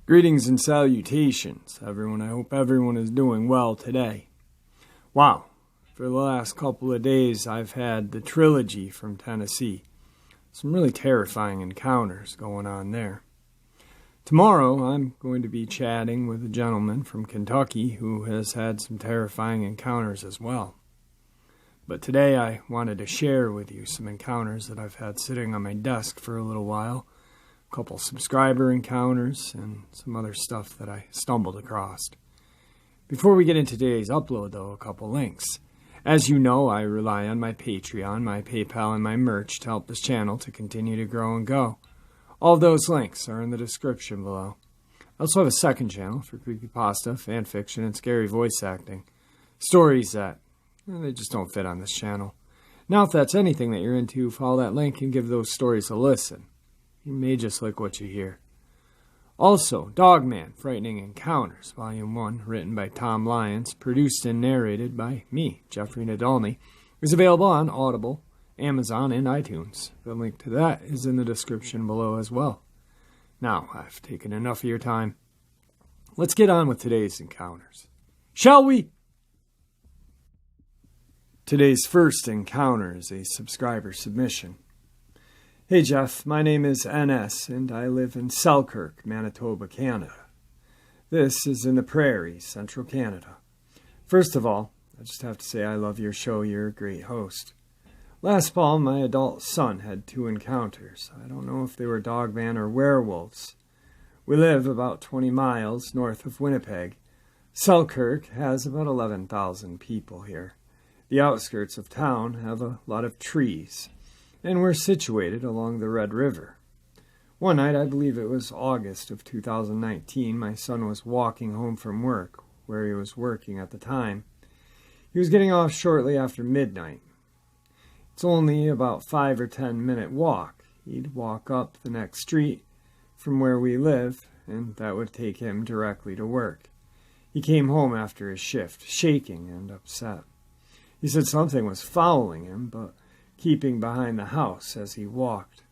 Greetings and salutations, everyone. I hope everyone is doing well today. Wow, for the last couple of days I've had the trilogy from Tennessee. Some really terrifying encounters going on there. Tomorrow I'm going to be chatting with a gentleman from Kentucky who has had some terrifying encounters as well. But today I wanted to share with you some encounters that I've had sitting on my desk for a little while. A couple subscriber encounters, and some other stuff that I stumbled across. Before we get into today's upload, though, a couple links. As you know, I rely on my Patreon, my PayPal, and my merch to help this channel to continue to grow and go. All of those links are in the description below. I also have a second channel for creepypasta, fanfiction, and scary voice acting. Stories that, they just don't fit on this channel. Now, if that's anything that you're into, follow that link and give those stories a listen. You may just like what you hear. Also, Dogman, Frightening Encounters, Volume 1, written by Tom Lyons, produced and narrated by me, Jeffrey Nadolny, is available on Audible, Amazon, and iTunes. The link to that is in the description below as well. Now, I've taken enough of your time. Let's get on with today's encounters. Shall we? Today's first encounter is a subscriber submission. Hey Jeff, my name is NS and I live in Selkirk, Manitoba, Canada. This is in the prairies, central Canada. First of all, I just have to say I love your show, you're a great host. Last fall, my adult son had 2 encounters. I don't know if they were dogman or werewolves. We live about 20 miles north of Winnipeg. Selkirk has about 11,000 people here. The outskirts of town have a lot of trees. And we're situated along the Red River. One night, I believe it was August of 2019, my son was walking home from work, where he was working at the time. He was getting off shortly after midnight. It's only about 5 or 10 minute walk. He'd walk up the next street from where we live, and that would take him directly to work. He came home after his shift, shaking and upset. He said something was following him, but keeping behind the house as he walked.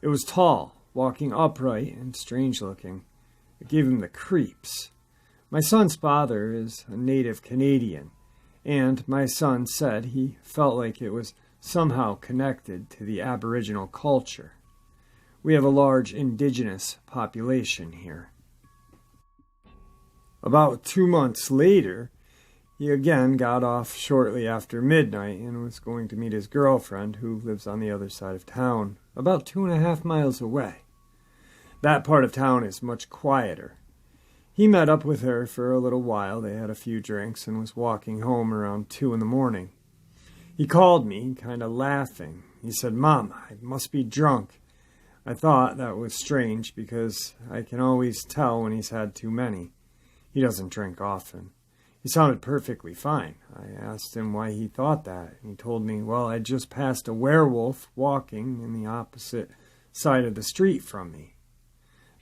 It was tall, walking upright and strange-looking. It gave him the creeps. My son's father is a native Canadian, and my son said he felt like it was somehow connected to the Aboriginal culture. We have a large indigenous population here. About 2 months later, he again got off shortly after midnight and was going to meet his girlfriend, who lives on the other side of town, about 2.5 miles away. That part of town is much quieter. He met up with her for a little while. They had a few drinks and was walking home around 2 in the morning. He called me, kind of laughing. He said, "Mom, I must be drunk." I thought that was strange because I can always tell when he's had too many. He doesn't drink often. He sounded perfectly fine. I asked him why he thought that, and he told me, well, I just passed a werewolf walking in the opposite side of the street from me.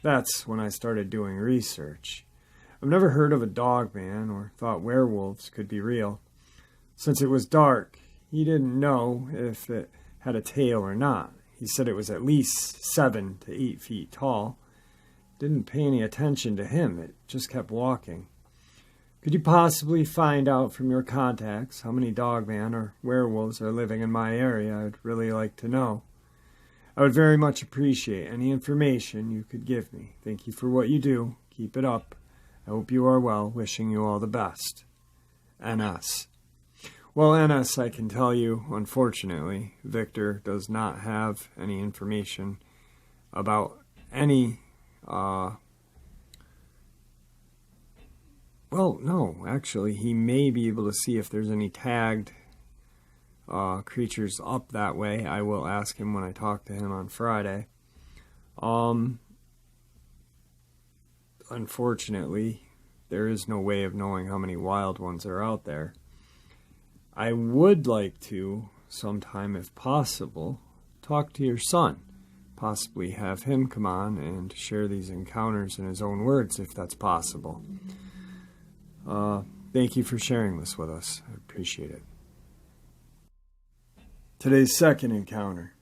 That's when I started doing research. I've never heard of a dogman or thought werewolves could be real. Since it was dark, he didn't know if it had a tail or not. He said it was at least 7 to 8 feet tall. Didn't pay any attention to him. It just kept walking. Could you possibly find out from your contacts how many dogman or werewolves are living in my area? I'd really like to know. I would very much appreciate any information you could give me. Thank you for what you do. Keep it up. I hope you are well. Wishing you all the best. NS. Well, NS, I can tell you, unfortunately, Victor does not have any information about any well, no, actually, he may be able to see if there's any tagged creatures up that way. I will ask him when I talk to him on Friday. Unfortunately, there is no way of knowing how many wild ones are out there. I would like to, sometime if possible, talk to your son. Possibly have him come on and share these encounters in his own words, if that's possible. Thank you for sharing this with us. I appreciate it. Today's second encounter.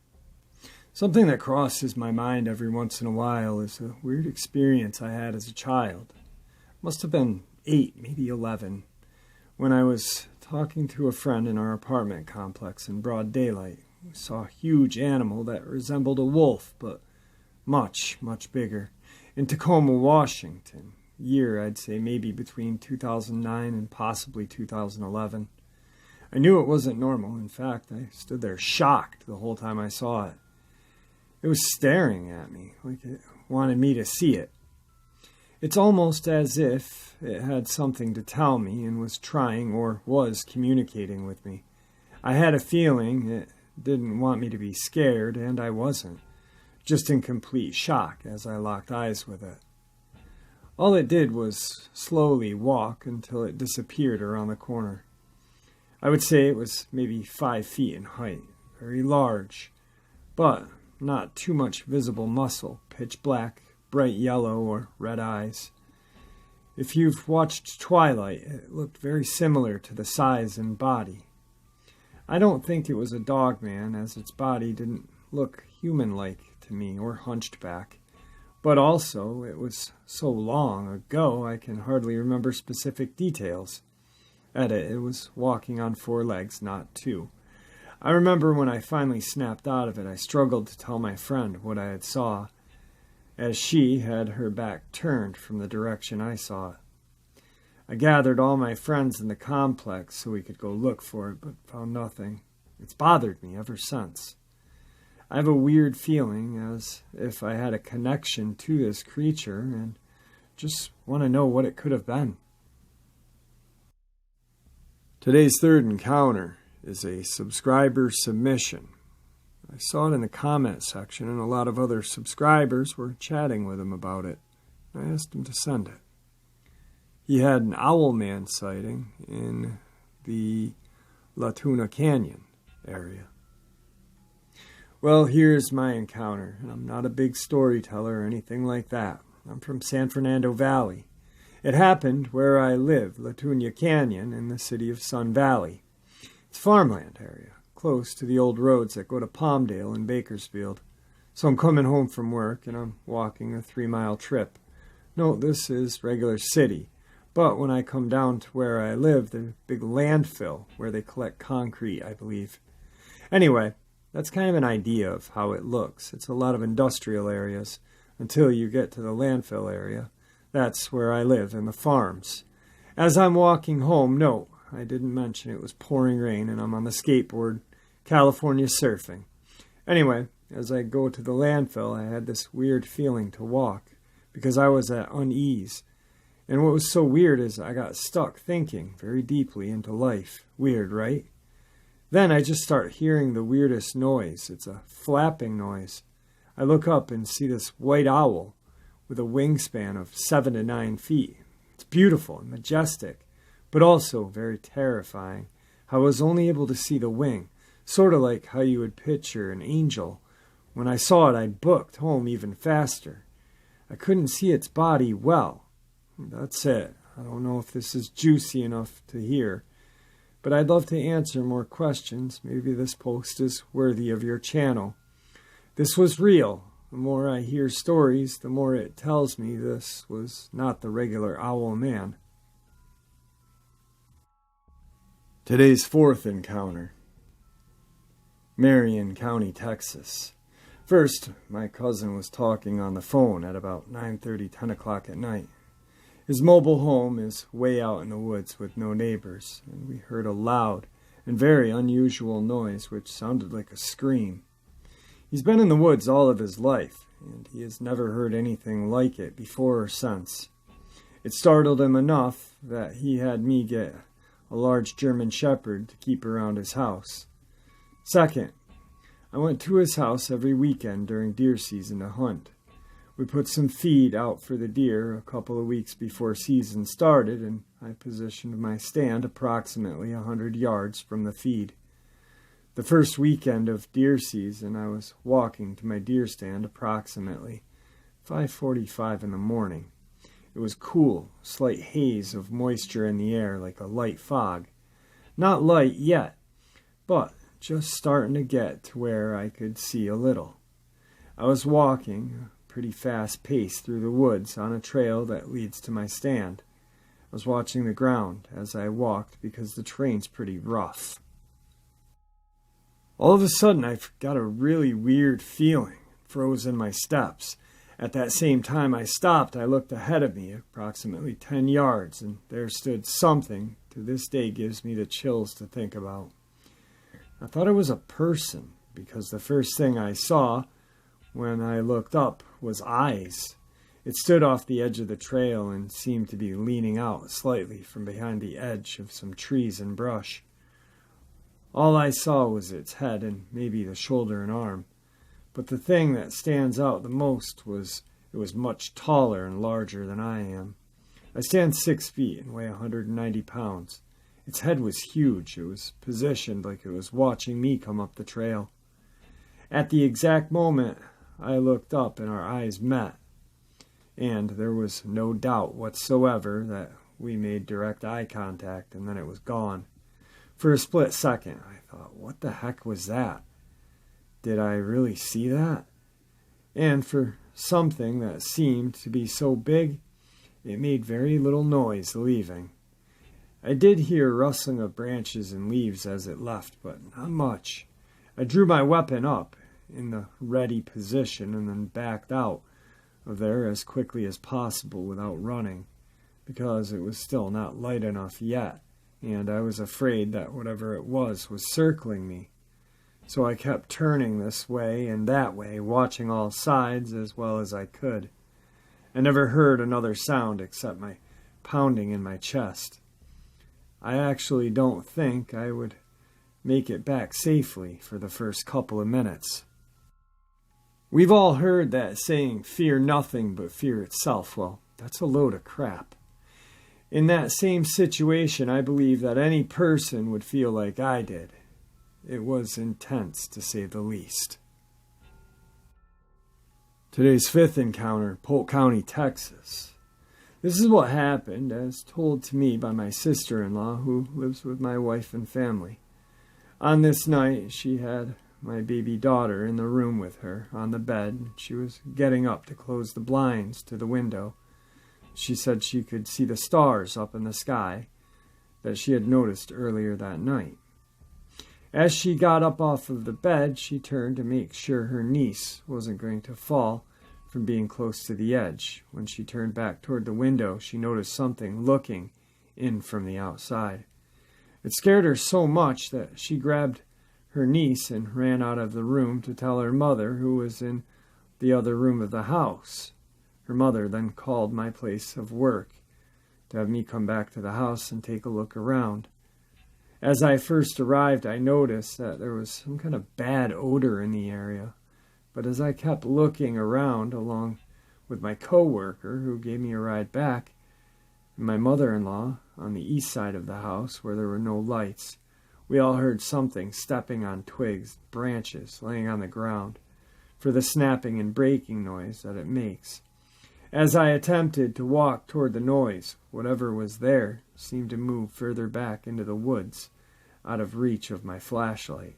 Something that crosses my mind every once in a while is a weird experience I had as a child. Must have been 8, maybe 11, when I was talking to a friend in our apartment complex in broad daylight. We saw a huge animal that resembled a wolf, but much, much bigger, in Tacoma, Washington. Year, I'd say maybe between 2009 and possibly 2011. I knew it wasn't normal. In fact, I stood there shocked the whole time I saw it. It was staring at me, like it wanted me to see it. It's almost as if it had something to tell me and was trying or was communicating with me. I had a feeling it didn't want me to be scared, and I wasn't. Just in complete shock as I locked eyes with it. All it did was slowly walk until it disappeared around the corner. I would say it was maybe 5 feet in height, very large, but not too much visible muscle, pitch black, bright yellow, or red eyes. If you've watched Twilight, it looked very similar to the size and body. I don't think it was a Dogman, as its body didn't look human-like to me or hunched back. But also, it was so long ago I can hardly remember specific details. Edit, it was walking on 4 legs, not 2. I remember when I finally snapped out of it, I struggled to tell my friend what I had saw, as she had her back turned from the direction I saw it. I gathered all my friends in the complex so we could go look for it, but found nothing. It's bothered me ever since. I have a weird feeling as if I had a connection to this creature and just want to know what it could have been. Today's third encounter is a subscriber submission. I saw it in the comment section and a lot of other subscribers were chatting with him about it. I asked him to send it. He had an Owlman sighting in the La Tuna Canyon area. Well, here's my encounter, and I'm not a big storyteller or anything like that. I'm from San Fernando Valley. It happened where I live, La Tuna Canyon, in the city of Sun Valley. It's farmland area, close to the old roads that go to Palmdale and Bakersfield. So I'm coming home from work, and I'm walking a 3-mile trip. No, this is regular city. But when I come down to where I live, there's a big landfill where they collect concrete, I believe. Anyway, that's kind of an idea of how it looks. It's a lot of industrial areas until you get to the landfill area. That's where I live, in the farms. As I'm walking home, no, I didn't mention it was pouring rain and I'm on the skateboard, California surfing. Anyway, as I go to the landfill, I had this weird feeling to walk because I was at unease. And what was so weird is I got stuck thinking very deeply into life. Weird, right? Then I just start hearing the weirdest noise. It's a flapping noise. I look up and see this white owl with a wingspan of 7 to 9 feet. It's beautiful and majestic, but also very terrifying. I was only able to see the wing, sort of like how you would picture an angel. When I saw it, I booked home even faster. I couldn't see its body well. That's it. I don't know if this is juicy enough to hear, but I'd love to answer more questions. Maybe this post is worthy of your channel. This was real. The more I hear stories, the more it tells me this was not the regular Owlman. Today's fourth encounter. Marion County, Texas. First, my cousin was talking on the phone at about 9:30, 10 o'clock at night. His mobile home is way out in the woods with no neighbors, and we heard a loud and very unusual noise which sounded like a scream. He's been in the woods all of his life, and he has never heard anything like it before or since. It startled him enough that he had me get a large German Shepherd to keep around his house. Second, I went to his house every weekend during deer season to hunt. We put some feed out for the deer a couple of weeks before season started, and I positioned my stand approximately 100 yards from the feed. The first weekend of deer season, I was walking to my deer stand approximately 5:45 in the morning. It was cool, slight haze of moisture in the air like a light fog. Not light yet, but just starting to get to where I could see a little. I was walking a pretty fast pace through the woods on a trail that leads to my stand. I was watching the ground as I walked because the terrain's pretty rough. All of a sudden, I got a really weird feeling, froze in my steps. At that same time I stopped, I looked ahead of me, approximately 10 yards, and there stood something to this day gives me the chills to think about. I thought it was a person, because the first thing I saw when I looked up was eyes. It stood off the edge of the trail and seemed to be leaning out slightly from behind the edge of some trees and brush. All I saw was its head and maybe the shoulder and arm. But the thing that stands out the most was it was much taller and larger than I am. I stand 6 feet and weigh 190 pounds. Its head was huge. It was positioned like it was watching me come up the trail. At the exact moment I looked up and our eyes met, and there was no doubt whatsoever that we made direct eye contact, and then it was gone. For a split second, I thought, what the heck was that? Did I really see that? And for something that seemed to be so big, it made very little noise leaving. I did hear rustling of branches and leaves as it left, but not much. I drew my weapon up in the ready position and then backed out of there as quickly as possible without running, because it was still not light enough yet, and I was afraid that whatever it was circling me. So I kept turning this way and that way, watching all sides as well as I could. I never heard another sound except my pounding in my chest. I actually don't think I would make it back safely for the first couple of minutes. We've all heard that saying, fear nothing but fear itself. Well, that's a load of crap. In that same situation, I believe that any person would feel like I did. It was intense, to say the least. Today's fifth encounter, Polk County, Texas. This is what happened, as told to me by my sister-in-law, who lives with my wife and family. On this night, she had my baby daughter in the room with her on the bed. She was getting up to close the blinds to the window. She said she could see the stars up in the sky that she had noticed earlier that night. As she got up off of the bed, she turned to make sure her niece wasn't going to fall from being close to the edge. When she turned back toward the window, she noticed something looking in from the outside. It scared her so much that she grabbed her niece and ran out of the room to tell her mother, who was in the other room of the house. Her mother then called my place of work to have me come back to the house and take a look around. As I first arrived, I noticed that there was some kind of bad odor in the area, but as I kept looking around along with my coworker, who gave me a ride back, and my mother-in-law on the east side of the house where there were no lights, we all heard something stepping on twigs, branches laying on the ground, for the snapping and breaking noise that it makes. As I attempted to walk toward the noise, whatever was there seemed to move further back into the woods, out of reach of my flashlight.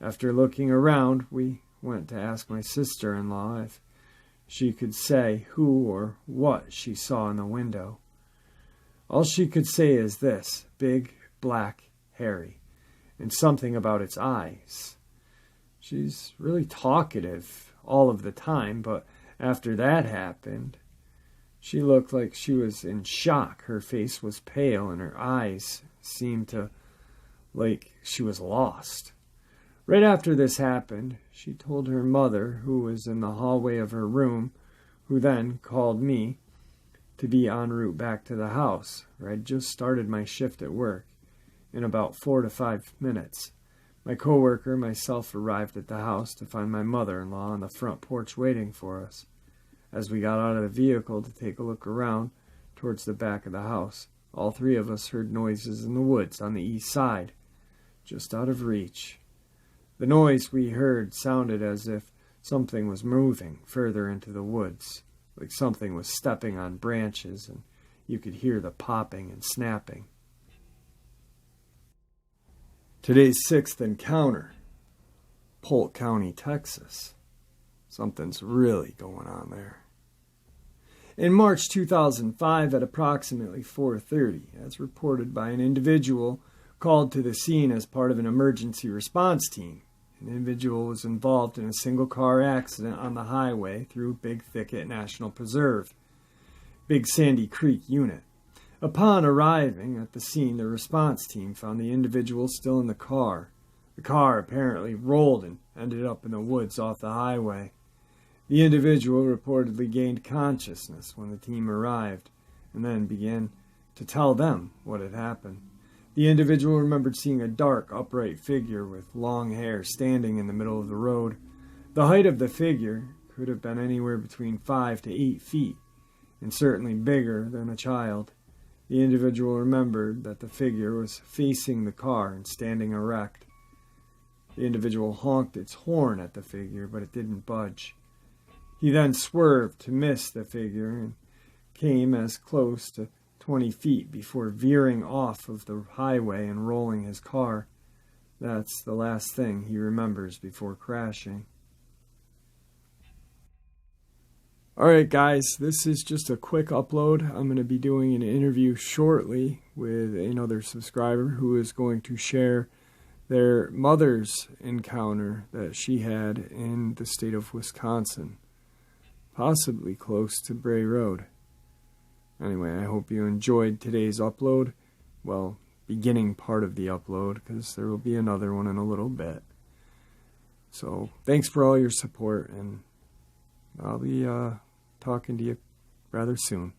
After looking around, we went to ask my sister-in-law if she could say who or what she saw in the window. All she could say is this: big, black, hairy, and something about its eyes. She's really talkative all of the time, but after that happened, she looked like she was in shock. Her face was pale and her eyes seemed to like she was lost. Right after this happened, she told her mother, who was in the hallway of her room, who then called me to be en route back to the house, where I'd just started my shift at work. In about 4 to 5 minutes, my coworker and myself arrived at the house to find my mother-in-law on the front porch waiting for us. As we got out of the vehicle to take a look around towards the back of the house, all three of us heard noises in the woods on the east side, just out of reach. The noise we heard sounded as if something was moving further into the woods, like something was stepping on branches, and you could hear the popping and snapping. Today's sixth encounter, Polk County, Texas. Something's really going on there. In March 2005 at approximately 4:30, as reported by an individual called to the scene as part of an emergency response team, an individual was involved in a single-car accident on the highway through Big Thicket National Preserve, Big Sandy Creek unit. Upon arriving at the scene, the response team found the individual still in the car. The car apparently rolled and ended up in the woods off the highway. The individual reportedly gained consciousness when the team arrived, and then began to tell them what had happened. The individual remembered seeing a dark, upright figure with long hair standing in the middle of the road. The height of the figure could have been anywhere between 5 to 8 feet, and certainly bigger than a child. The individual remembered that the figure was facing the car and standing erect. The individual honked its horn at the figure, but it didn't budge. He then swerved to miss the figure and came as close to 20 feet before veering off of the highway and rolling his car. That's the last thing he remembers before crashing. Alright guys, this is just a quick upload. I'm going to be doing an interview shortly with another subscriber who is going to share their mother's encounter that she had in the state of Wisconsin, possibly close to Bray Road. Anyway, I hope you enjoyed today's upload. Well, beginning part of the upload, because there will be another one in a little bit. So, thanks for all your support, and I'll be talking to you rather soon.